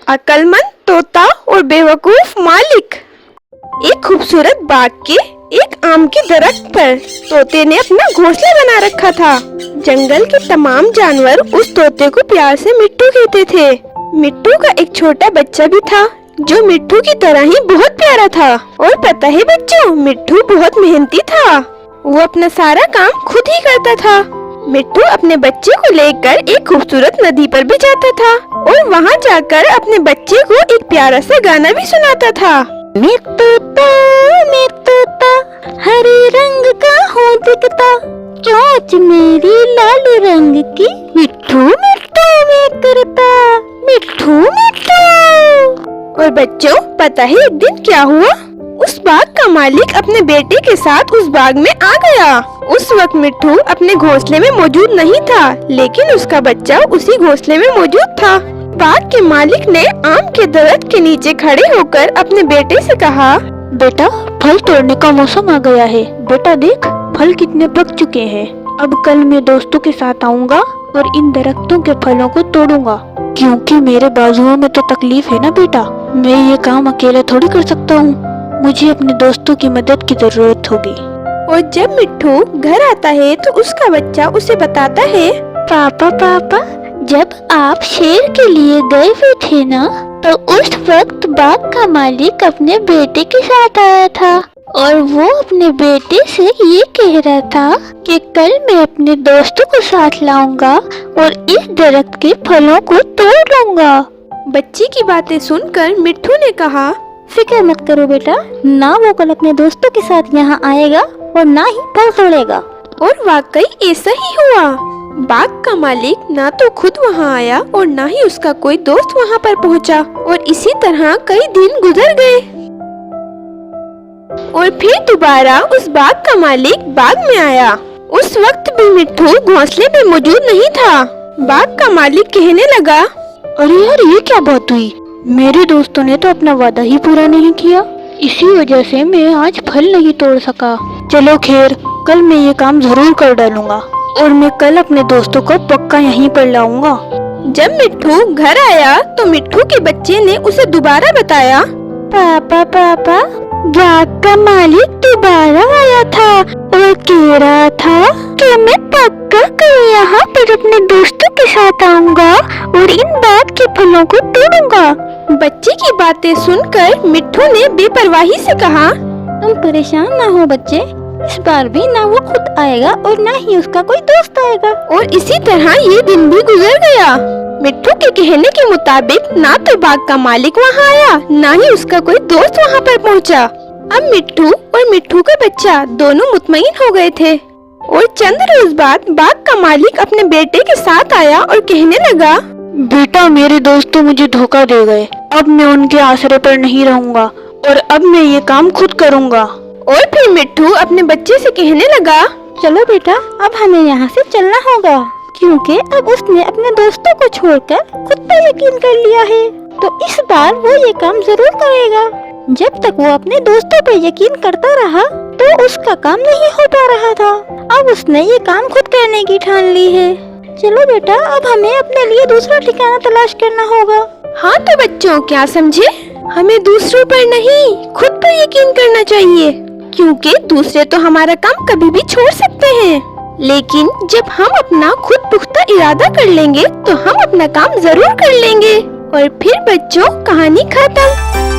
अक्लमंद तोता और बेवकूफ मालिक। एक खूबसूरत बाग के एक आम के दरख्त पर तोते ने अपना घोंसला बना रखा था। जंगल के तमाम जानवर उस तोते को प्यार से मिट्टू कहते थे। मिट्टू का एक छोटा बच्चा भी था जो मिट्टू की तरह ही बहुत प्यारा था। और पता है बच्चों, मिट्टू बहुत मेहनती था। वो अपना सारा काम खुद ही करता था। मिट्टू अपने बच्चे को लेकर एक खूबसूरत नदी पर भी जाता था और वहाँ जाकर अपने बच्चे को एक प्यारा सा गाना भी सुनाता था। मैं तोता हरे रंग का हूँ दिखता, चोंच मेरी लाल रंग की, मिट्ठू मिट्ठू मैं करता, मिट्ठू मिट्ठू। और बच्चों, पता है एक दिन क्या हुआ? उस बाग का मालिक अपने बेटे के साथ उस बाग में आ गया। उस वक्त मिट्ठू अपने घोंसले में मौजूद नहीं था, लेकिन उसका बच्चा उसी घोंसले में मौजूद था। बाग के मालिक ने आम के दरख्त के नीचे खड़े होकर अपने बेटे से कहा, बेटा, फल तोड़ने का मौसम आ गया है। बेटा देख, फल कितने पक चुके हैं। अब कल मैं दोस्तों के साथ आऊँगा और इन दरख्तों के फलों को तोड़ूंगा, क्योंकि मेरे बाजुओं में तो तकलीफ है ना बेटा। मैं ये काम अकेले थोड़ी कर सकता हूँ, मुझे अपने दोस्तों की मदद की जरूरत होगी। और जब मिट्ठू घर आता है तो उसका बच्चा उसे बताता है, पापा, जब आप शेर के लिए गए हुए थे ना, तो उस वक्त बाग का मालिक अपने बेटे के साथ आया था और वो अपने बेटे से ये कह रहा था कि कल मैं अपने दोस्तों को साथ लाऊंगा और इस दरख्त के फलों को तोड़ लूंगा। बच्ची की बातें सुनकर मिट्ठू ने कहा, फिक्र मत करो बेटा, ना वो कल अपने दोस्तों के साथ यहाँ आएगा और ना ही फल तोड़ेगा। और वाकई ऐसा ही हुआ। बाग का मालिक ना तो खुद वहाँ आया और ना ही उसका कोई दोस्त वहाँ पर पहुँचा। और इसी तरह कई दिन गुजर गए और फिर दोबारा उस बाग का मालिक बाग में आया। उस वक्त भी मिट्ठू घोंसले में मौजूद नहीं था। बाग का मालिक कहने लगा, अरे यार, ये क्या बात हुई? मेरे दोस्तों ने तो अपना वादा ही पूरा नहीं किया, इसी वजह से मैं आज फल नहीं तोड़ सका। चलो खैर, कल मैं ये काम जरूर कर डालूंगा और मैं कल अपने दोस्तों को पक्का यहीं पर लाऊंगा। जब मिट्ठू घर आया तो मिट्ठू के बच्चे ने उसे दोबारा बताया, पापा, बाग का मालिक दोबारा आया था और कह रहा था कि मैं पक्का कल यहाँ पर अपने दोस्तों के साथ आऊंगा और इन बाग के फलों को तोड़ूंगा। बच्चे की बातें सुनकर मिट्ठू ने बेपरवाही से कहा, तुम परेशान ना हो बच्चे, इस बार भी ना वो खुद आएगा और ना ही उसका कोई दोस्त आएगा। और इसी तरह ये दिन भी गुजर गया। मिट्ठू के कहने के मुताबिक ना तो बाग का मालिक वहाँ आया, ना ही उसका कोई दोस्त वहाँ पर पहुँचा। अब मिट्ठू और मिट्ठू का बच्चा दोनों मुतमईन हो गए थे। और चंद रोज बाद बाग का मालिक अपने बेटे के साथ आया और कहने लगा, बेटा, मेरे दोस्त तो मुझे धोखा दे गए। अब मैं उनके आसरे पर नहीं रहूंगा और अब मैं ये काम खुद करूंगा। और फिर मिट्ठू अपने बच्चे से कहने लगा, चलो बेटा, अब हमें यहाँ से चलना होगा, क्योंकि अब उसने अपने दोस्तों को छोड़कर खुद पर यकीन कर लिया है, तो इस बार वो ये काम जरूर करेगा। जब तक वो अपने दोस्तों पर यकीन करता रहा तो उसका काम नहीं हो पा रहा था। अब उसने ये काम खुद करने की ठान ली है। चलो बेटा, अब हमें अपने लिए दूसरा ठिकाना तलाश करना होगा। हाँ तो बच्चों, क्या समझे? हमें दूसरों पर नहीं, खुद पर यकीन करना चाहिए, क्योंकि दूसरे तो हमारा काम कभी भी छोड़ सकते हैं, लेकिन जब हम अपना खुद पुख्ता इरादा कर लेंगे तो हम अपना काम जरूर कर लेंगे। और फिर बच्चों, कहानी खत्म।